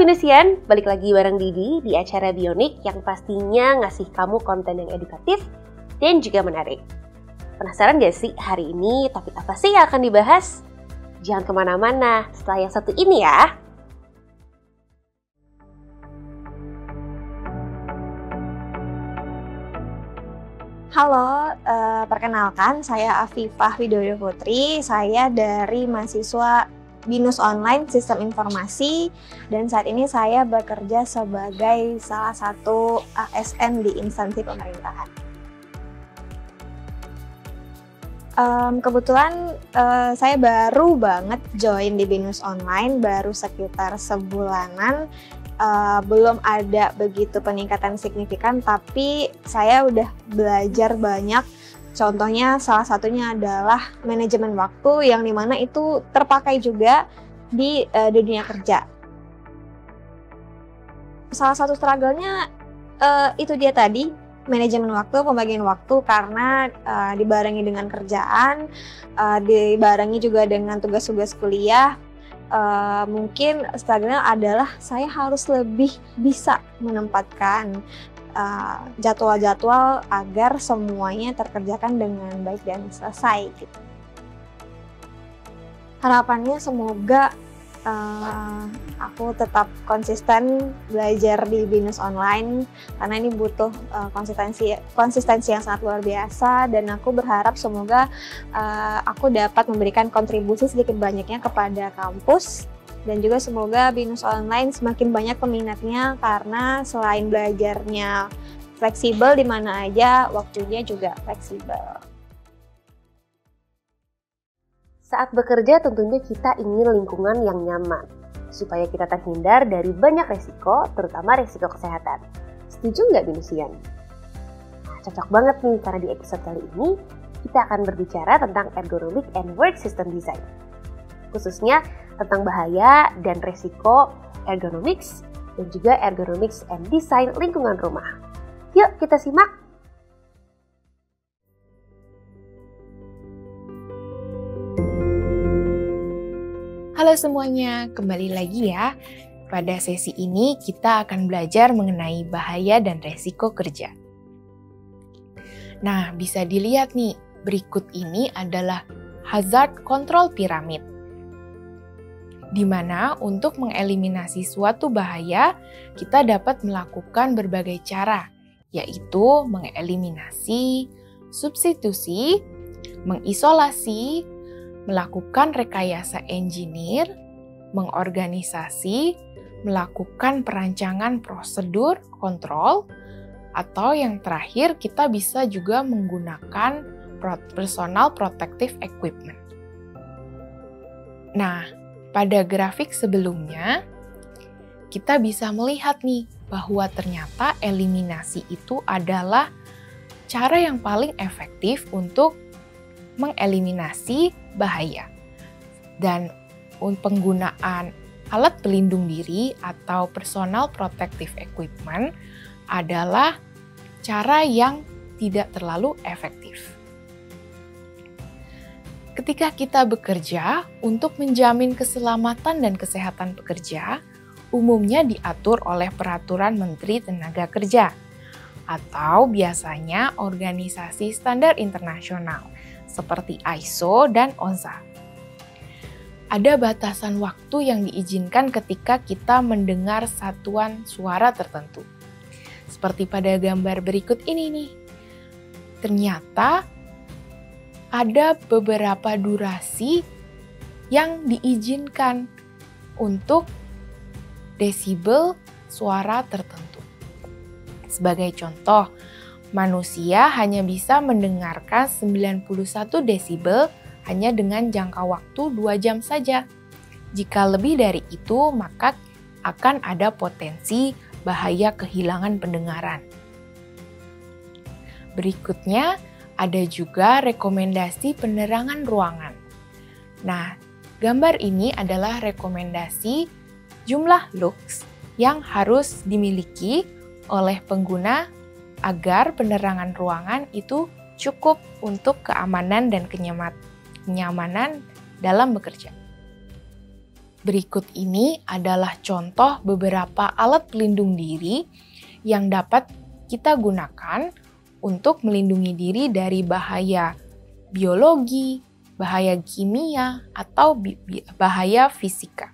Binesian, balik lagi bareng Didi di acara Bionik yang pastinya ngasih kamu konten yang edukatif dan juga menarik. Penasaran gak sih hari ini topik apa sih yang akan dibahas? Jangan kemana-mana setelah yang satu ini ya. Halo, perkenalkan saya Afifah Widodo Putri, saya dari mahasiswa Binus Online Sistem Informasi dan saat ini saya bekerja sebagai salah satu ASN di instansi pemerintahan. Kebetulan saya baru banget join di Binus Online, baru sekitar sebulanan. Belum ada begitu peningkatan signifikan, tapi saya udah belajar banyak. Contohnya salah satunya adalah manajemen waktu yang dimana itu terpakai juga di dunia kerja. Salah satu struggle-nya itu dia tadi, manajemen waktu, pembagian waktu karena dibarengi dengan kerjaan, dibarengi juga dengan tugas-tugas kuliah. Mungkin struggle-nya adalah saya harus lebih bisa menempatkan jadwal-jadwal agar semuanya terkerjakan dengan baik dan selesai gitu. Harapannya semoga aku tetap konsisten belajar di Binus Online karena ini butuh konsistensi yang sangat luar biasa, dan aku berharap semoga aku dapat memberikan kontribusi sedikit banyaknya kepada kampus. Dan juga semoga Binus Online semakin banyak peminatnya karena selain belajarnya fleksibel di mana aja, waktunya juga fleksibel. Saat bekerja tentunya kita ingin lingkungan yang nyaman, supaya kita terhindar dari banyak resiko, terutama resiko kesehatan. Setuju nggak Binusian? Nah, cocok banget nih karena di episode kali ini kita akan berbicara tentang ergonomic and work system design. Khususnya tentang bahaya dan resiko ergonomics dan juga ergonomics and design lingkungan rumah. Yuk kita simak! Halo semuanya, kembali lagi ya. Pada sesi ini kita akan belajar mengenai bahaya dan resiko kerja. Nah, bisa dilihat nih, berikut ini adalah hazard control pyramid, di mana untuk mengeliminasi suatu bahaya, kita dapat melakukan berbagai cara, yaitu mengeliminasi, substitusi, mengisolasi, melakukan rekayasa engineer, mengorganisasi, melakukan perancangan prosedur kontrol, atau yang terakhir kita bisa juga menggunakan personal protective equipment. Nah, pada grafik sebelumnya, kita bisa melihat nih bahwa ternyata eliminasi itu adalah cara yang paling efektif untuk mengeliminasi bahaya. Dan penggunaan alat pelindung diri atau personal protective equipment adalah cara yang tidak terlalu efektif. Ketika kita bekerja, untuk menjamin keselamatan dan kesehatan pekerja, umumnya diatur oleh Peraturan Menteri Tenaga Kerja, atau biasanya organisasi standar internasional, seperti ISO dan OSHA. Ada batasan waktu yang diizinkan ketika kita mendengar satuan suara tertentu. Seperti pada gambar berikut ini nih. Ternyata ada beberapa durasi yang diizinkan untuk desibel suara tertentu. Sebagai contoh, manusia hanya bisa mendengarkan 91 desibel hanya dengan jangka waktu 2 jam saja. Jika lebih dari itu, maka akan ada potensi bahaya kehilangan pendengaran. Berikutnya, ada juga rekomendasi penerangan ruangan. Nah, gambar ini adalah rekomendasi jumlah lux yang harus dimiliki oleh pengguna agar penerangan ruangan itu cukup untuk keamanan dan kenyamanan dalam bekerja. Berikut ini adalah contoh beberapa alat pelindung diri yang dapat kita gunakan untuk melindungi diri dari bahaya biologi, bahaya kimia, atau bahaya fisika.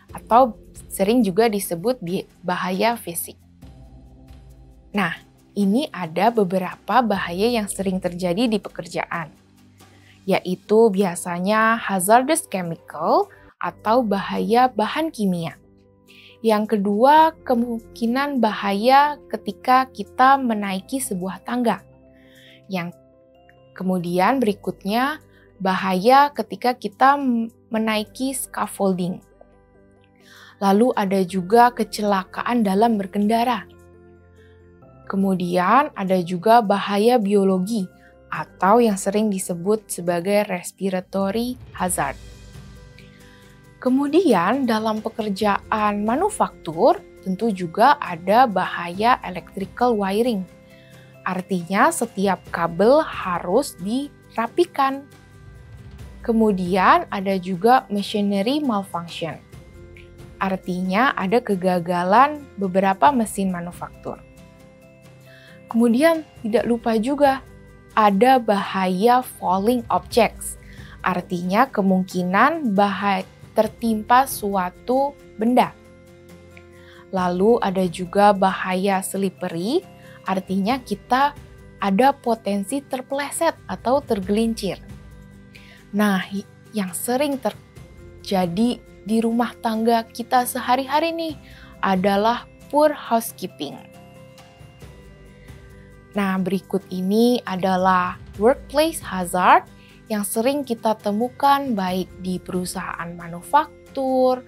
Atau sering juga disebut bahaya fisik. Nah, ini ada beberapa bahaya yang sering terjadi di pekerjaan, yaitu biasanya hazardous chemical atau bahaya bahan kimia. Yang kedua, kemungkinan bahaya ketika kita menaiki sebuah tangga. Yang kemudian berikutnya, bahaya ketika kita menaiki scaffolding. Lalu ada juga kecelakaan dalam berkendara. Kemudian ada juga bahaya biologi atau yang sering disebut sebagai respiratory hazard. Kemudian dalam pekerjaan manufaktur tentu juga ada bahaya electrical wiring. Artinya setiap kabel harus dirapikan. Kemudian ada juga machinery malfunction. Artinya ada kegagalan beberapa mesin manufaktur. Kemudian tidak lupa juga ada bahaya falling objects. Artinya kemungkinan tertimpa suatu benda. Lalu ada juga bahaya slippery, artinya kita ada potensi terpeleset atau tergelincir. Nah, yang sering terjadi di rumah tangga kita sehari-hari nih adalah poor housekeeping. Nah, berikut ini adalah workplace hazard yang sering kita temukan baik di perusahaan manufaktur,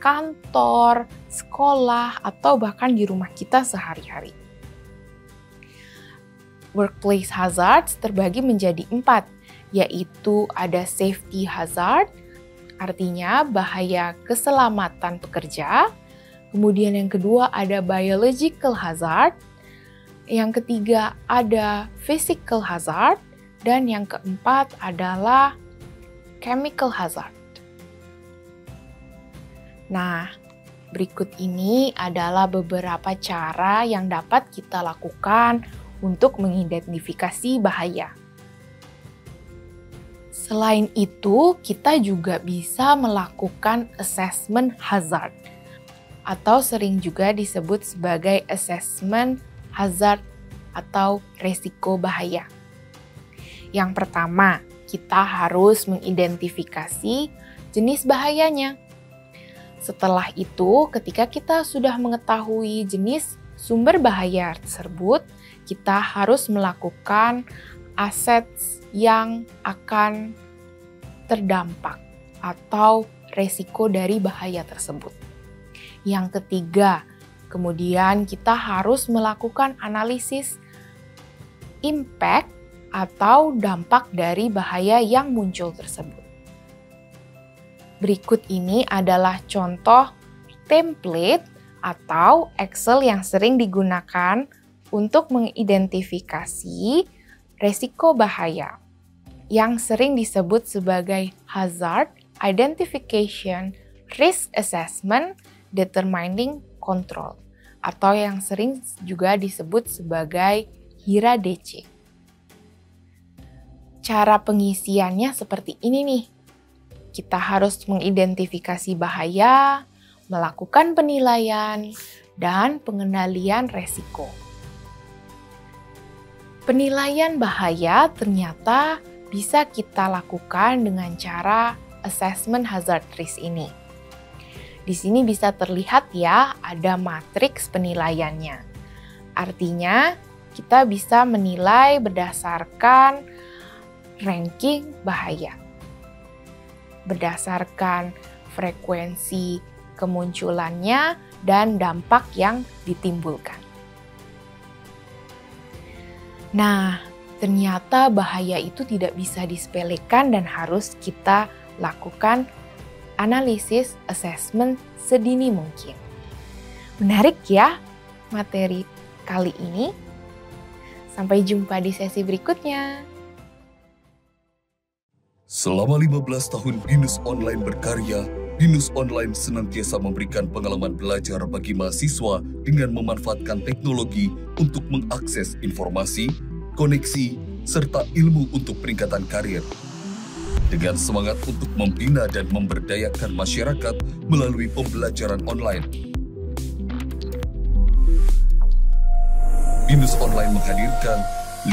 kantor, sekolah, atau bahkan di rumah kita sehari-hari. Workplace hazards terbagi menjadi 4, yaitu ada safety hazard, artinya bahaya keselamatan pekerja. Kemudian yang kedua ada biological hazard, yang ketiga ada physical hazard, dan yang keempat adalah chemical hazard. Nah, berikut ini adalah beberapa cara yang dapat kita lakukan untuk mengidentifikasi bahaya. Selain itu, kita juga bisa melakukan assessment hazard, atau sering juga disebut sebagai assessment hazard atau resiko bahaya. Yang pertama, kita harus mengidentifikasi jenis bahayanya. Setelah itu, ketika kita sudah mengetahui jenis sumber bahaya tersebut, kita harus melakukan aset yang akan terdampak atau resiko dari bahaya tersebut. Yang ketiga, kemudian kita harus melakukan analisis impact atau dampak dari bahaya yang muncul tersebut. Berikut ini adalah contoh template atau Excel yang sering digunakan untuk mengidentifikasi resiko bahaya yang sering disebut sebagai hazard identification, risk assessment, determining control, atau yang sering juga disebut sebagai HIRA-DC. Cara pengisiannya seperti ini nih. Kita harus mengidentifikasi bahaya, melakukan penilaian, dan pengendalian resiko. Penilaian bahaya ternyata bisa kita lakukan dengan cara assessment hazard risk ini. Di sini bisa terlihat ya, ada matriks penilaiannya. Artinya, kita bisa menilai berdasarkan ranking bahaya. Berdasarkan frekuensi kemunculannya dan dampak yang ditimbulkan. Nah, ternyata bahaya itu tidak bisa disepelekan dan harus kita lakukan analisis assessment sedini mungkin. Menarik ya materi kali ini. Sampai jumpa di sesi berikutnya. Selama 15 tahun BINUS Online berkarya, Binus Online senantiasa memberikan pengalaman belajar bagi mahasiswa dengan memanfaatkan teknologi untuk mengakses informasi, koneksi, serta ilmu untuk peningkatan karir. Dengan semangat untuk membina dan memberdayakan masyarakat melalui pembelajaran online. Binus Online menghadirkan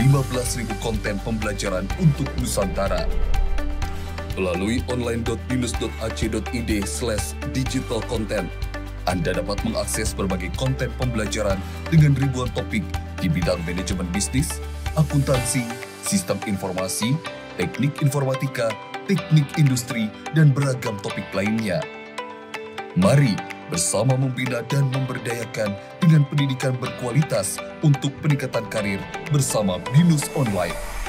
15.000 konten pembelajaran untuk Nusantara. Melalui online.binus.ac.id/digital content, Anda dapat mengakses berbagai konten pembelajaran dengan ribuan topik di bidang manajemen bisnis, akuntansi, sistem informasi, teknik informatika, teknik industri, dan beragam topik lainnya. Mari bersama membina dan memberdayakan dengan pendidikan berkualitas untuk peningkatan karir bersama Binus Online.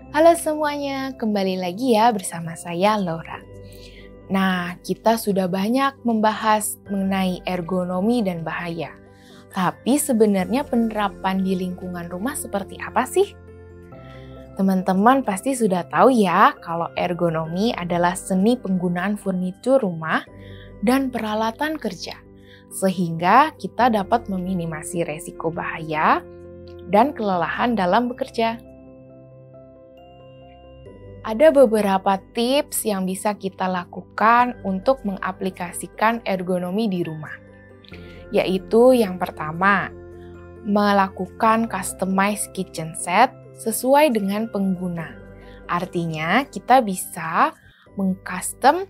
Halo semuanya, kembali lagi ya bersama saya Laura. Nah, kita sudah banyak membahas mengenai ergonomi dan bahaya. Tapi sebenarnya penerapan di lingkungan rumah seperti apa sih? Teman-teman pasti sudah tahu ya kalau ergonomi adalah seni penggunaan furnitur rumah dan peralatan kerja. Sehingga kita dapat meminimasi resiko bahaya dan kelelahan dalam bekerja. Ada beberapa tips yang bisa kita lakukan untuk mengaplikasikan ergonomi di rumah. Yaitu yang pertama, melakukan customized kitchen set sesuai dengan pengguna. Artinya kita bisa mengcustom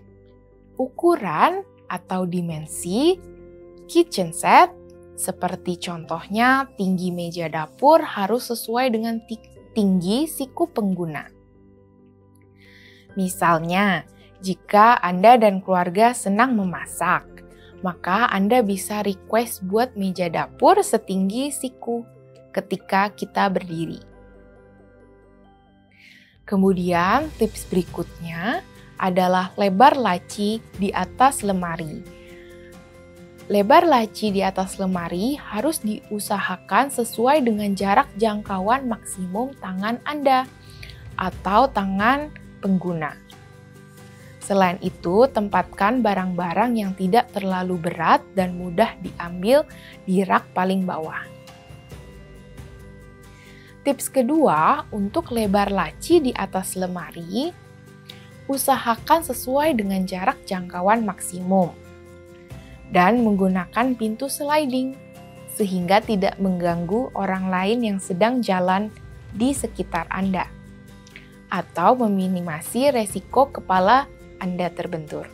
ukuran atau dimensi kitchen set, seperti contohnya tinggi meja dapur harus sesuai dengan tinggi siku pengguna. Misalnya, jika Anda dan keluarga senang memasak, maka Anda bisa request buat meja dapur setinggi siku ketika kita berdiri. Kemudian, tips berikutnya adalah lebar laci di atas lemari. Lebar laci di atas lemari harus diusahakan sesuai dengan jarak jangkauan maksimum tangan Anda atau tangan pengguna. Selain itu, tempatkan barang-barang yang tidak terlalu berat dan mudah diambil di rak paling bawah. Tips kedua, untuk lebar laci di atas lemari, usahakan sesuai dengan jarak jangkauan maksimum dan menggunakan pintu sliding sehingga tidak mengganggu orang lain yang sedang jalan di sekitar Anda, atau meminimasi resiko kepala Anda terbentur.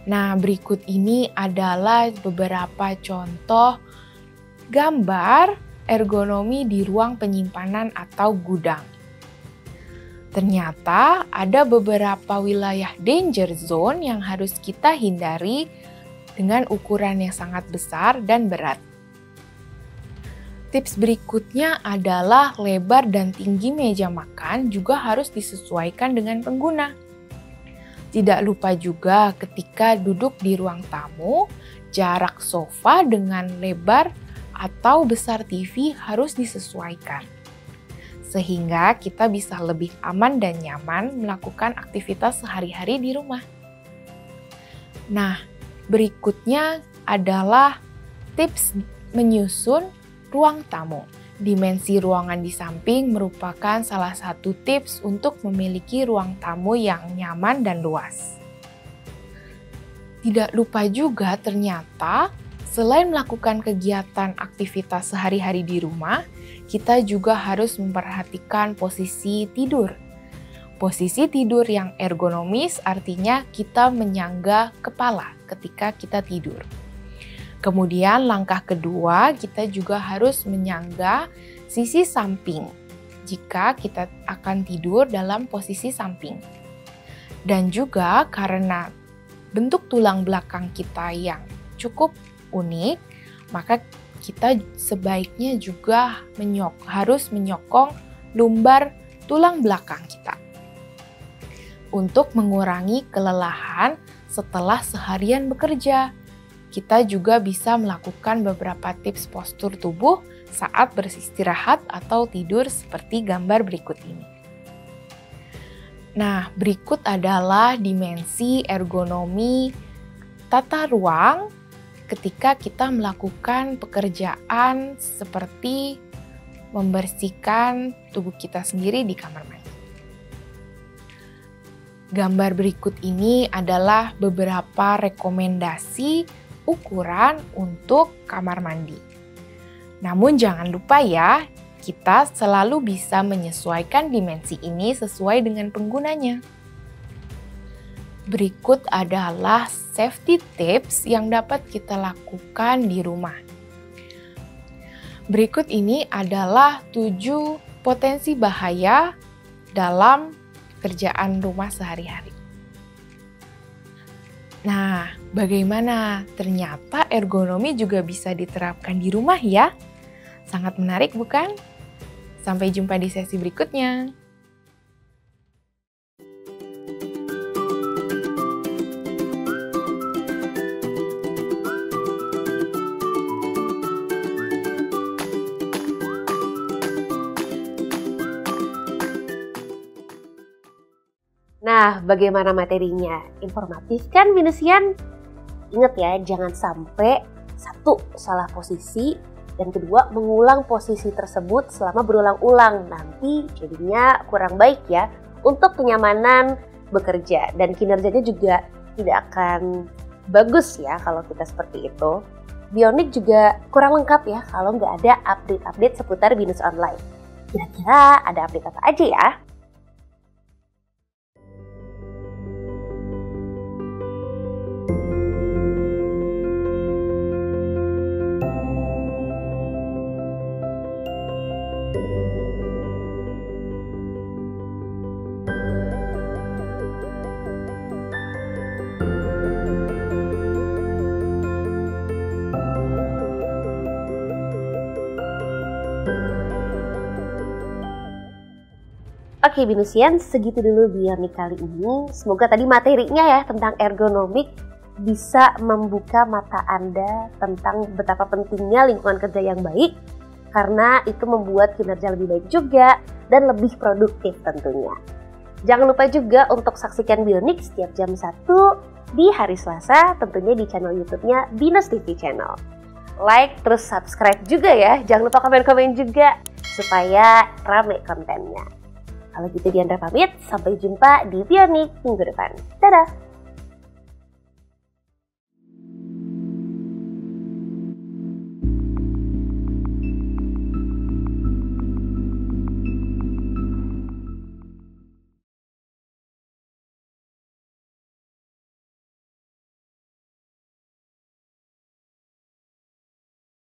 Nah, berikut ini adalah beberapa contoh gambar ergonomi di ruang penyimpanan atau gudang. Ternyata ada beberapa wilayah danger zone yang harus kita hindari dengan ukuran yang sangat besar dan berat. Tips berikutnya adalah lebar dan tinggi meja makan juga harus disesuaikan dengan pengguna. Tidak lupa juga ketika duduk di ruang tamu, jarak sofa dengan lebar atau besar TV harus disesuaikan. Sehingga kita bisa lebih aman dan nyaman melakukan aktivitas sehari-hari di rumah. Nah, berikutnya adalah tips menyusun ruang tamu. Dimensi ruangan di samping merupakan salah satu tips untuk memiliki ruang tamu yang nyaman dan luas. Tidak lupa juga ternyata selain melakukan kegiatan aktivitas sehari-hari di rumah, kita juga harus memperhatikan posisi tidur. Posisi tidur yang ergonomis artinya kita menyangga kepala ketika kita tidur. Kemudian langkah kedua, kita juga harus menyangga sisi samping jika kita akan tidur dalam posisi samping. Dan juga karena bentuk tulang belakang kita yang cukup unik, maka kita sebaiknya juga harus menyokong lumbar tulang belakang kita untuk mengurangi kelelahan setelah seharian bekerja. kita juga bisa melakukan beberapa tips postur tubuh saat beristirahat atau tidur seperti gambar berikut ini. Nah, berikut adalah dimensi ergonomi tata ruang ketika kita melakukan pekerjaan seperti membersihkan tubuh kita sendiri di kamar mandi. Gambar berikut ini adalah beberapa rekomendasi ukuran untuk kamar mandi. Namun jangan lupa ya, kita selalu bisa menyesuaikan dimensi ini sesuai dengan penggunanya. Berikut adalah safety tips yang dapat kita lakukan di rumah. Berikut ini adalah 7 potensi bahaya dalam pekerjaan rumah sehari-hari. Nah, bagaimana? Ternyata ergonomi juga bisa diterapkan di rumah ya. Sangat menarik bukan? Sampai jumpa di sesi berikutnya. Nah, bagaimana materinya? Informatif kan, Binusian? Ingat ya, jangan sampai satu, salah posisi, dan kedua, mengulang posisi tersebut selama berulang-ulang. Nanti jadinya kurang baik ya untuk kenyamanan bekerja, dan kinerjanya juga tidak akan bagus ya kalau kita seperti itu. Bionic juga kurang lengkap ya kalau nggak ada update-update seputar Binus Online. Kira-kira ada update apa aja ya? Oke Binusian, segitu dulu Bionic kali ini. Semoga tadi materinya ya tentang ergonomik bisa membuka mata Anda tentang betapa pentingnya lingkungan kerja yang baik, karena itu membuat kinerja lebih baik juga dan lebih produktif tentunya. Jangan lupa juga untuk saksikan Bionic setiap jam 1 di hari Selasa, tentunya di channel YouTube-nya Binus TV Channel. Like terus subscribe juga ya, jangan lupa komen-komen juga supaya rame kontennya. Kalau gitu Diandra pamit, sampai jumpa di Bionic minggu depan. Dadah!